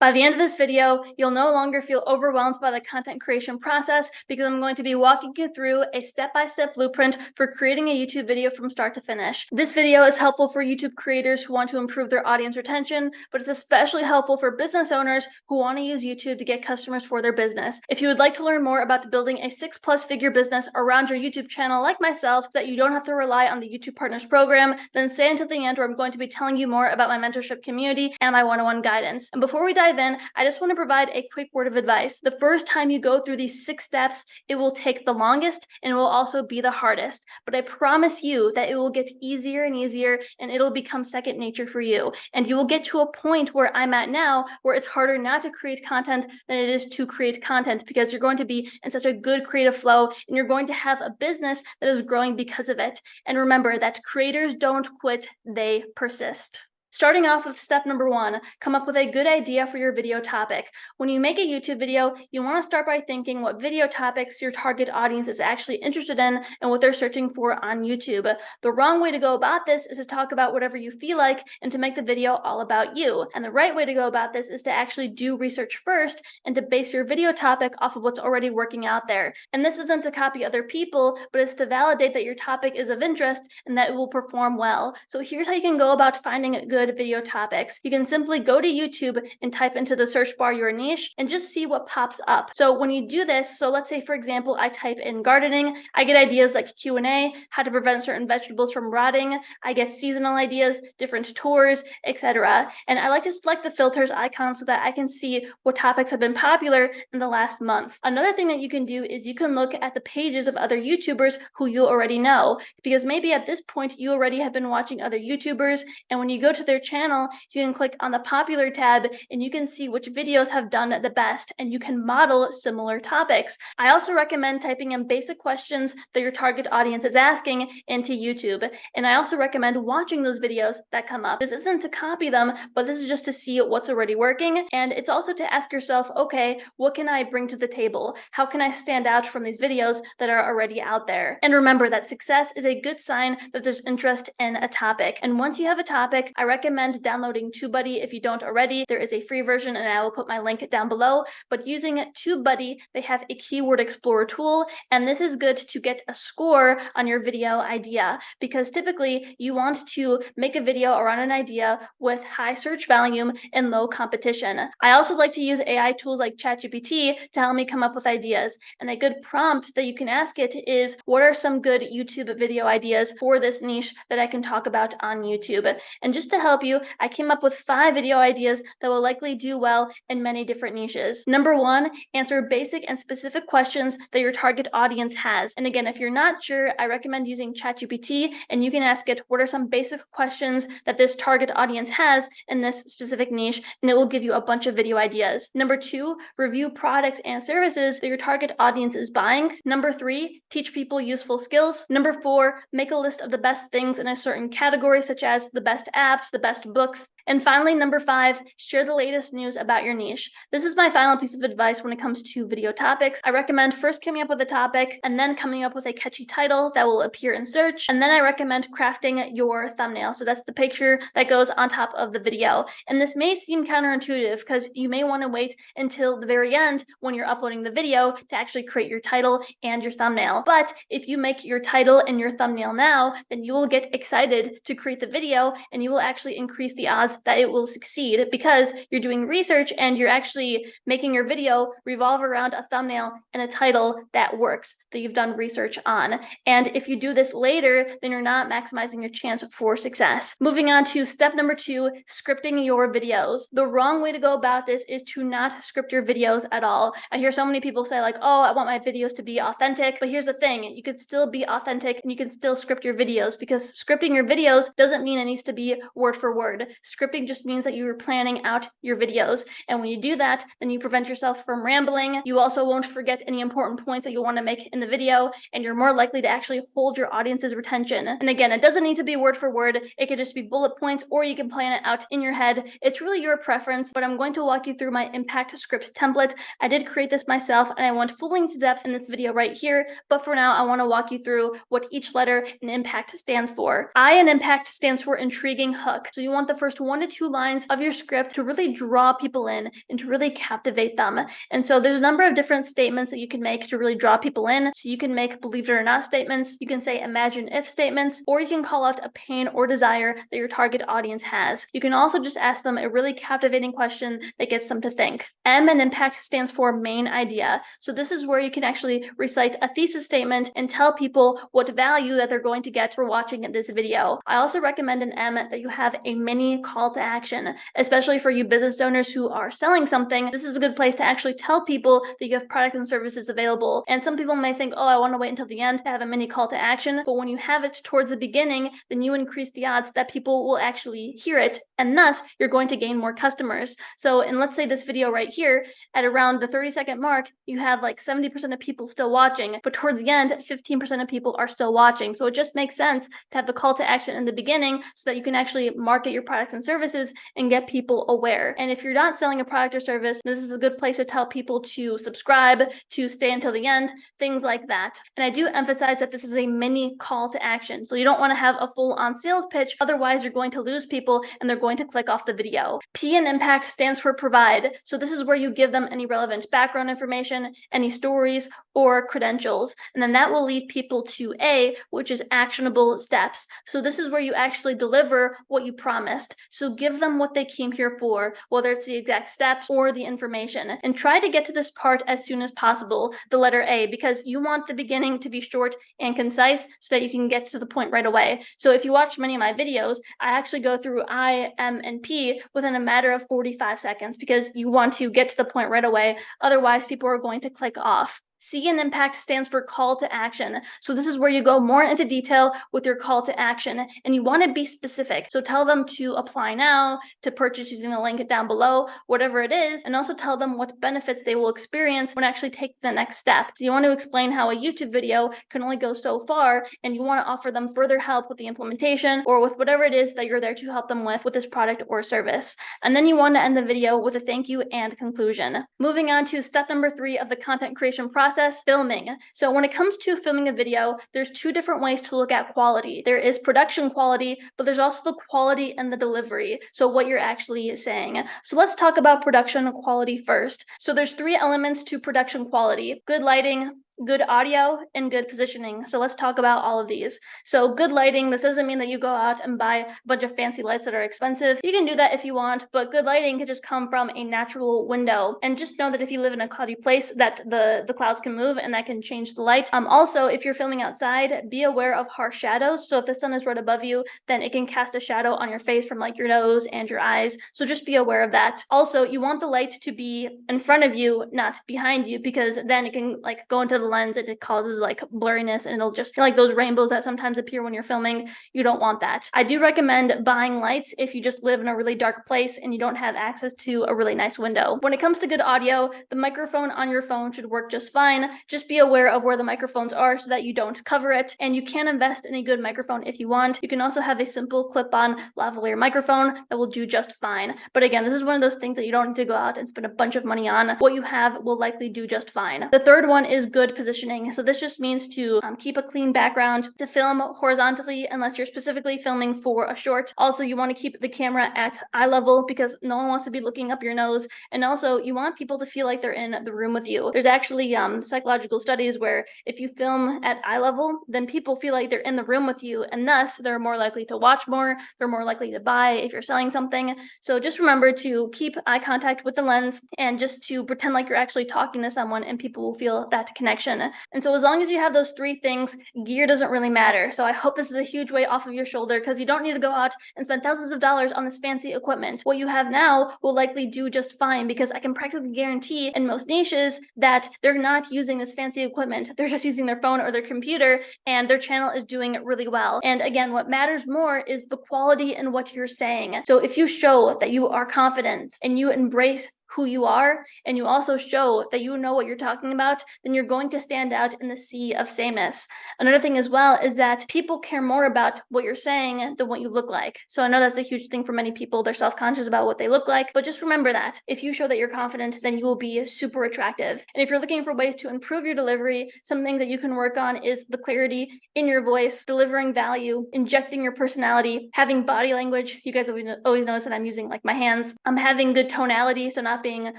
By the end of this video, you'll no longer feel overwhelmed by the content creation process because I'm going to be walking you through a step-by-step blueprint for creating a YouTube video from start to finish. This video is helpful for YouTube creators who want to improve their audience retention, but it's especially helpful for business owners who want to use YouTube to get customers for their business. If you would like to learn more about building a 6+ figure business around your YouTube channel like myself, that you don't have to rely on the YouTube Partners program, then stay until the end where I'm going to be telling you more about my mentorship community and my one-on-one guidance. And before we dive in, I just want to provide a quick word of advice. The first time you go through these 6 steps, it will take the longest and it will also be the hardest. But I promise you that it will get easier and easier and it'll become second nature for you. And you will get to a point where I'm at now, where it's harder not to create content than it is to create content, because you're going to be in such a good creative flow and you're going to have a business that is growing because of it. And remember that creators don't quit, they persist. Starting off with step number 1, come up with a good idea for your video topic. When you make a YouTube video, you want to start by thinking what video topics your target audience is actually interested in and what they're searching for on YouTube. The wrong way to go about this is to talk about whatever you feel like and to make the video all about you. And the right way to go about this is to actually do research first and to base your video topic off of what's already working out there. And this isn't to copy other people, but it's to validate that your topic is of interest and that it will perform well. So here's how you can go about finding a good video topics. You can simply go to YouTube and type into the search bar your niche and just see what pops up. So when you do this, so let's say for example, I type in gardening, I get ideas like Q&A, how to prevent certain vegetables from rotting, I get seasonal ideas, different tours, etc. And I like to select the filters icon so that I can see what topics have been popular in the last month. Another thing that you can do is you can look at the pages of other YouTubers who you already know, because maybe at this point you already have been watching other YouTubers, and when you go to their channel, you can click on the popular tab and you can see which videos have done the best and you can model similar topics. I also recommend typing in basic questions that your target audience is asking into YouTube. And I also recommend watching those videos that come up. This isn't to copy them, but this is just to see what's already working. And it's also to ask yourself, okay, what can I bring to the table? How can I stand out from these videos that are already out there? And remember that success is a good sign that there's interest in a topic. And once you have a topic, I recommend downloading TubeBuddy if you don't already. There is a free version and I will put my link down below. But using TubeBuddy, they have a keyword explorer tool, and this is good to get a score on your video idea, because typically you want to make a video around an idea with high search volume and low competition. I also like to use AI tools like ChatGPT to help me come up with ideas. And a good prompt that you can ask it is, what are some good YouTube video ideas for this niche that I can talk about on YouTube? And just to help you, I came up with 5 video ideas that will likely do well in many different niches. Number 1, answer basic and specific questions that your target audience has. And again, if you're not sure, I recommend using ChatGPT, and you can ask it, what are some basic questions that this target audience has in this specific niche, and it will give you a bunch of video ideas. Number 2, review products and services that your target audience is buying. Number 3, teach people useful skills. Number 4, make a list of the best things in a certain category, such as the best apps, the best books. And finally, number 5, share the latest news about your niche. This is my final piece of advice when it comes to video topics. I recommend first coming up with a topic and then coming up with a catchy title that will appear in search. And then I recommend crafting your thumbnail. So that's the picture that goes on top of the video. And this may seem counterintuitive because you may want to wait until the very end when you're uploading the video to actually create your title and your thumbnail. But if you make your title and your thumbnail now, then you will get excited to create the video and you will actually increase the odds that it will succeed, because you're doing research and you're actually making your video revolve around a thumbnail and a title that works, that you've done research on. And if you do this later, then you're not maximizing your chance for success. Moving on to step number 2, scripting your videos. The wrong way to go about this is to not script your videos at all. I hear so many people say like, oh, I want my videos to be authentic. But here's the thing, you could still be authentic and you can still script your videos, because scripting your videos doesn't mean it needs to be word for word. Scripting just means that you are planning out your videos. And when you do that, then you prevent yourself from rambling. You also won't forget any important points that you want to make in the video, and you're more likely to actually hold your audience's retention. And again, it doesn't need to be word for word. It could just be bullet points, or you can plan it out in your head. It's really your preference, but I'm going to walk you through my impact script template. I did create this myself, and I went fully into depth in this video right here. But for now, I want to walk you through what each letter in impact stands for. I in impact stands for intriguing hook. look. So you want the first 1 to 2 lines of your script to really draw people in and to really captivate them. And so there's a number of different statements that you can make to really draw people in. So you can make believe it or not statements, you can say imagine if statements, or you can call out a pain or desire that your target audience has. You can also just ask them a really captivating question that gets them to think. M in impact stands for main idea. So this is where you can actually recite a thesis statement and tell people what value that they're going to get for watching this video. I also recommend in M that you have a mini call to action, especially for you business owners who are selling something. This is a good place to actually tell people that you have products and services available. And some people may think, oh, I want to wait until the end to have a mini call to action. But when you have it towards the beginning, then you increase the odds that people will actually hear it. And thus, you're going to gain more customers. So, and let's say this video right here, at around the 30-second mark, you have like 70% of people still watching. But towards the end, 15% of people are still watching. So it just makes sense to have the call to action in the beginning so that you can actually market your products and services and get people aware. And if you're not selling a product or service, this is a good place to tell people to subscribe, to stay until the end, things like that. And I do emphasize that this is a mini call to action. So you don't want to have a full-on sales pitch. Otherwise, you're going to lose people and they're going to click off the video. P in impact stands for provide. So this is where you give them any relevant background information, any stories, or credentials. And then that will lead people to A, which is actionable steps. So this is where you actually deliver what you promised. So give them what they came here for, whether it's the exact steps or the information. And try to get to this part as soon as possible, the letter A, because you want the beginning to be short and concise so that you can get to the point right away. So if you watch many of my videos, I actually go through I, M, and P within a matter of 45 seconds because you want to get to the point right away. Otherwise, people are going to click off. C in impact stands for call to action. So this is where you go more into detail with your call to action and you want to be specific. So tell them to apply now, to purchase using the link down below, whatever it is, and also tell them what benefits they will experience when actually take the next step. So you want to explain how a YouTube video can only go so far and you want to offer them further help with the implementation or with whatever it is that you're there to help them with this product or service. And then you want to end the video with a thank you and conclusion. Moving on to step number 3 of the content creation process, filming. So when it comes to filming a video, there's 2 different ways to look at quality. There is production quality, but there's also the quality and the delivery. So what you're actually saying. So let's talk about production quality first. So there's 3 elements to production quality: good lighting, good audio, and good positioning. So let's talk about all of these. So good lighting, this doesn't mean that you go out and buy a bunch of fancy lights that are expensive. You can do that if you want, but good lighting can just come from a natural window. And just know that if you live in a cloudy place, that the clouds can move and that can change the light. Also, if you're filming outside, be aware of harsh shadows. So if the sun is right above you, then it can cast a shadow on your face from like your nose and your eyes. So just be aware of that. Also, you want the light to be in front of you, not behind you, because then it can like go into the lens and it causes like blurriness and it'll just like those rainbows that sometimes appear when you're filming. You don't want that. I do recommend buying lights if you just live in a really dark place and you don't have access to a really nice window. When it comes to good audio, the microphone on your phone should work just fine. Just be aware of where the microphones are so that you don't cover it, and you can invest in a good microphone if you want. You can also have a simple clip-on lavalier microphone that will do just fine. But again, this is one of those things that you don't need to go out and spend a bunch of money on. What you have will likely do just fine. The third one is good positioning. So this just means to keep a clean background, to film horizontally unless you're specifically filming for a short. Also, you want to keep the camera at eye level because no one wants to be looking up your nose. And also, you want people to feel like they're in the room with you. There's actually psychological studies where if you film at eye level, then people feel like they're in the room with you, and thus they're more likely to watch more, they're more likely to buy if you're selling something. So just remember to keep eye contact with the lens and just to pretend like you're actually talking to someone, and people will feel that connection. And so as long as you have those 3 things, gear doesn't really matter. So I hope this is a huge weight off of your shoulder because you don't need to go out and spend thousands of dollars on this fancy equipment. What you have now will likely do just fine because I can practically guarantee in most niches that they're not using this fancy equipment. They're just using their phone or their computer and their channel is doing really well. And again, what matters more is the quality in what you're saying. So if you show that you are confident and you embrace who you are, and you also show that you know what you're talking about, then you're going to stand out in the sea of sameness. Another thing as well is that people care more about what you're saying than what you look like. So I know that's a huge thing for many people. They're self-conscious about what they look like, but just remember that if you show that you're confident, then you will be super attractive. And if you're looking for ways to improve your delivery, some things that you can work on is the clarity in your voice, delivering value, injecting your personality, having body language. You guys always notice that I'm using like my hands. I'm having good tonality, so not being,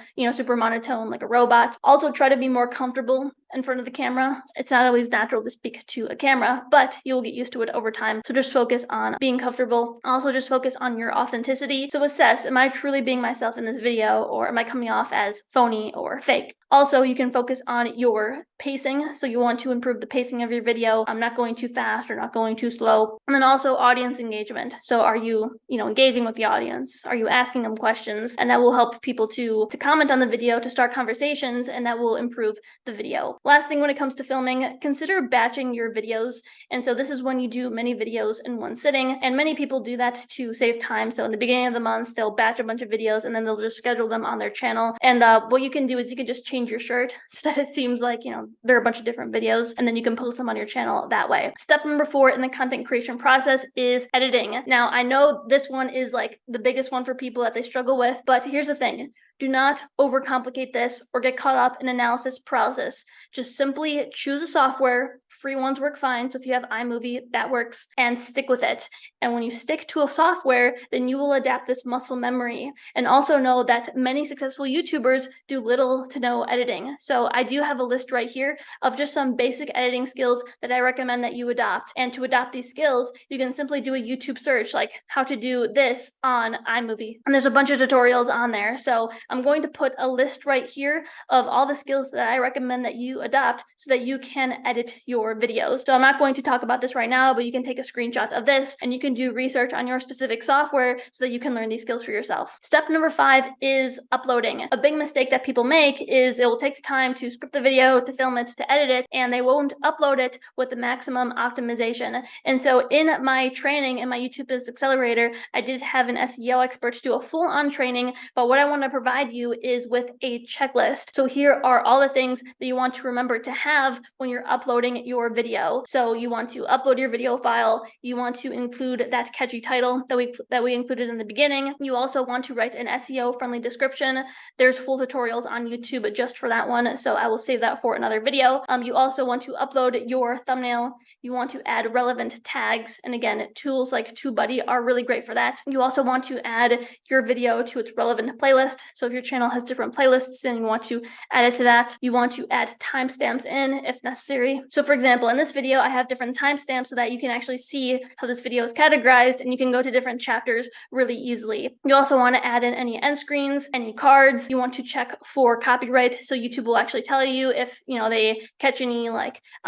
super monotone like a robot. Also try to be more comfortable in front of the camera. It's not always natural to speak to a camera, but you'll get used to it over time. So just focus on being comfortable. Also just focus on your authenticity. So assess, am I truly being myself in this video, or am I coming off as phony or fake? Also, you can focus on your pacing. So you want to improve the pacing of your video. I'm not going too fast or not going too slow. And then also audience engagement. So are you, engaging with the audience? Are you asking them questions? And that will help people to comment on the video, to start conversations, and that will improve the video. Last thing, when it comes to filming, consider batching your videos. And so this is when you do many videos in one sitting, and many people do that to save time. So in the beginning of the month, they'll batch a bunch of videos and then they'll just schedule them on their channel. And what you can do is you can just change your shirt so that it seems like, there are a bunch of different videos, and then you can post them on your channel that way. Step number 4 in the content creation process is editing. Now, I know this one is like the biggest one for people that they struggle with, but here's the thing. Do not overcomplicate this or get caught up in analysis paralysis. Just simply choose a software. Free ones work fine. So if you have iMovie, that works, and stick with it. And when you stick to a software, then you will adapt this muscle memory. And also know that many successful YouTubers do little to no editing. So I do have a list right here of just some basic editing skills that I recommend that you adopt. And to adopt these skills, you can simply do a YouTube search, like how to do this on iMovie. And there's a bunch of tutorials on there. So I'm going to put a list right here of all the skills that I recommend that you adopt so that you can edit your videos. So I'm not going to talk about this right now, but you can take a screenshot of this and you can do research on your specific software so that you can learn these skills for yourself. Step number 5 is uploading. A big mistake that people make is it will take time to script the video, to film it, to edit it, and they won't upload it with the maximum optimization. And so in my training, in my YouTube Business Accelerator, I did have an SEO expert do a full-on training, but what I want to provide you is with a checklist. So here are all the things that you want to remember to have when you're uploading your video. So you want to upload your video file. You want to include that catchy title that we included in the beginning. You also want to write an SEO friendly description. There's full tutorials on YouTube just for that one, so I will save that for another video. You also want to upload your thumbnail. You want to add relevant tags, and again, tools like TubeBuddy are really great for that. You also want to add your video to its relevant playlist. So if your channel has different playlists, then you want to add it to that. You want to add timestamps in if necessary. So for example, in this video, I have different timestamps so that you can actually see how this video is categorized, and you can go to different chapters really easily. You also want to add in any end screens, any cards. You want to check for copyright. So YouTube will actually tell you if, they catch any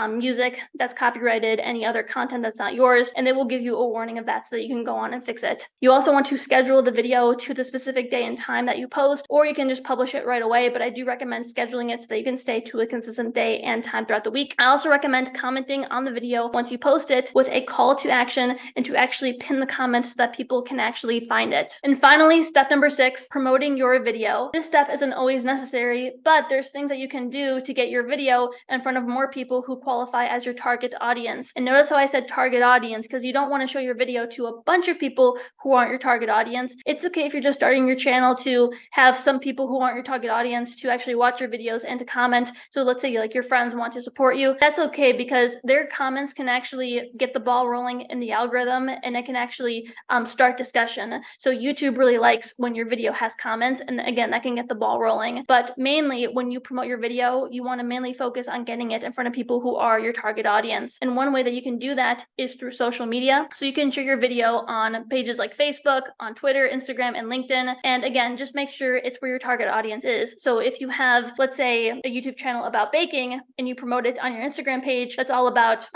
music that's copyrighted, any other content that's not yours, and they will give you a warning of that so that you can go on and fix it. You also want to schedule the video to the specific day and time that you post, or you can just publish it right away, but I do recommend scheduling it so that you can stay to a consistent day and time throughout the week. I also recommend commenting on the video once you post it with a call to action and to actually pin the comments so that people can actually find it. And finally, step number 6, promoting your video. This step isn't always necessary, but there's things that you can do to get your video in front of more people who qualify as your target audience. And notice how I said target audience, because you don't want to show your video to a bunch of people who aren't your target audience. It's okay if you're just starting your channel to have some people who aren't your target audience to actually watch your videos and to comment. So let's say your friends want to support you. That's okay, because their comments can actually get the ball rolling in the algorithm, and it can actually start discussion. So YouTube really likes when your video has comments, and again, that can get the ball rolling. But mainly when you promote your video, you want to mainly focus on getting it in front of people who are your target audience. And one way that you can do that is through social media. So you can share your video on pages like Facebook, on Twitter, Instagram, and LinkedIn. And again, just make sure it's where your target audience is. So if you have, let's say, a YouTube channel about baking and you promote it on your Instagram page, that's all about,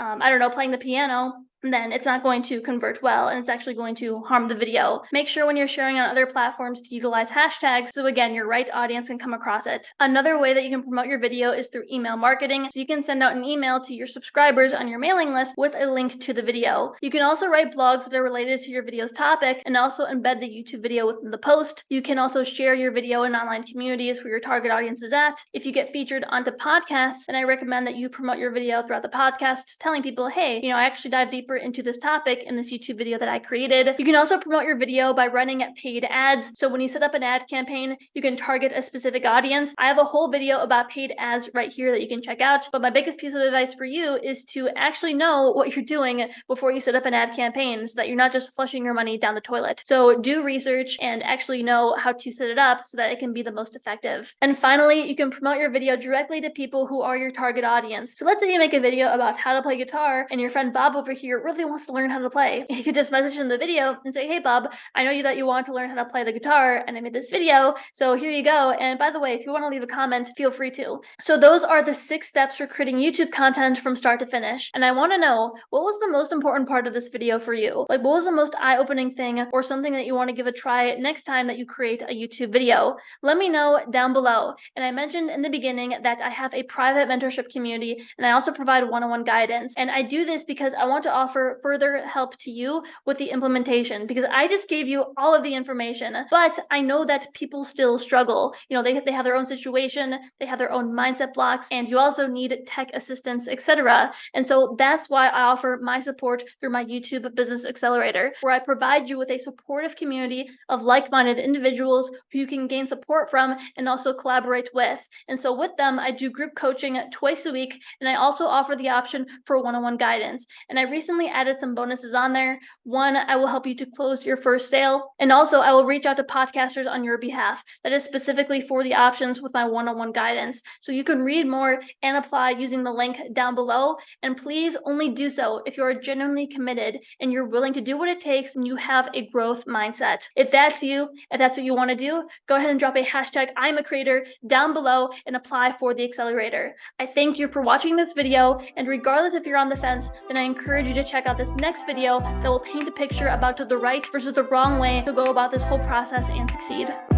playing the piano, then it's not going to convert well and it's actually going to harm the video. Make sure when you're sharing on other platforms to utilize hashtags so again, your right audience can come across it. Another way that you can promote your video is through email marketing. So you can send out an email to your subscribers on your mailing list with a link to the video. You can also write blogs that are related to your video's topic and also embed the YouTube video within the post. You can also share your video in online communities where your target audience is at. If you get featured onto podcasts, then I recommend that you promote your video throughout the podcast, telling people, hey, I actually dive deeper into this topic in this YouTube video that I created. You can also promote your video by running paid ads. So when you set up an ad campaign, you can target a specific audience. I have a whole video about paid ads right here that you can check out. But my biggest piece of advice for you is to actually know what you're doing before you set up an ad campaign so that you're not just flushing your money down the toilet. So do research and actually know how to set it up so that it can be the most effective. And finally, you can promote your video directly to people who are your target audience. So let's say you make a video about how to play guitar and your friend Bob over here really wants to learn how to play. You could just message him the video and say, hey Bob, I know that you want to learn how to play the guitar and I made this video, so here you go. And by the way, if you want to leave a comment, feel free to. So those are the 6 steps for creating YouTube content from start to finish. And I want to know, what was the most important part of this video for you? Like, what was the most eye-opening thing or something that you want to give a try next time that you create a YouTube video? Let me know down below. And I mentioned in the beginning that I have a private mentorship community and I also provide one-on-one guidance. And I do this because I want to offer further help to you with the implementation, because I just gave you all of the information, but I know that people still struggle. They have their own situation, they have their own mindset blocks, and you also need tech assistance, etc. And so that's why I offer my support through my YouTube Business Accelerator, where I provide you with a supportive community of like-minded individuals who you can gain support from and also collaborate with. And so with them, I do group coaching twice a week, and I also offer the option for one-on-one guidance. And I recently added some bonuses on there. One, I will help you to close your first sale, and also I will reach out to podcasters on your behalf. That is specifically for the options with my one-on-one guidance. So you can read more and apply using the link down below. And please only do so if you are genuinely committed and you're willing to do what it takes and you have a growth mindset. If that's you, if that's what you want to do, go ahead and drop a hashtag I'm a creator down below and apply for the accelerator. I thank you for watching this video, and regardless if you're on the fence, then I encourage you to check out this next video that will paint a picture about the right versus the wrong way to go about this whole process and succeed.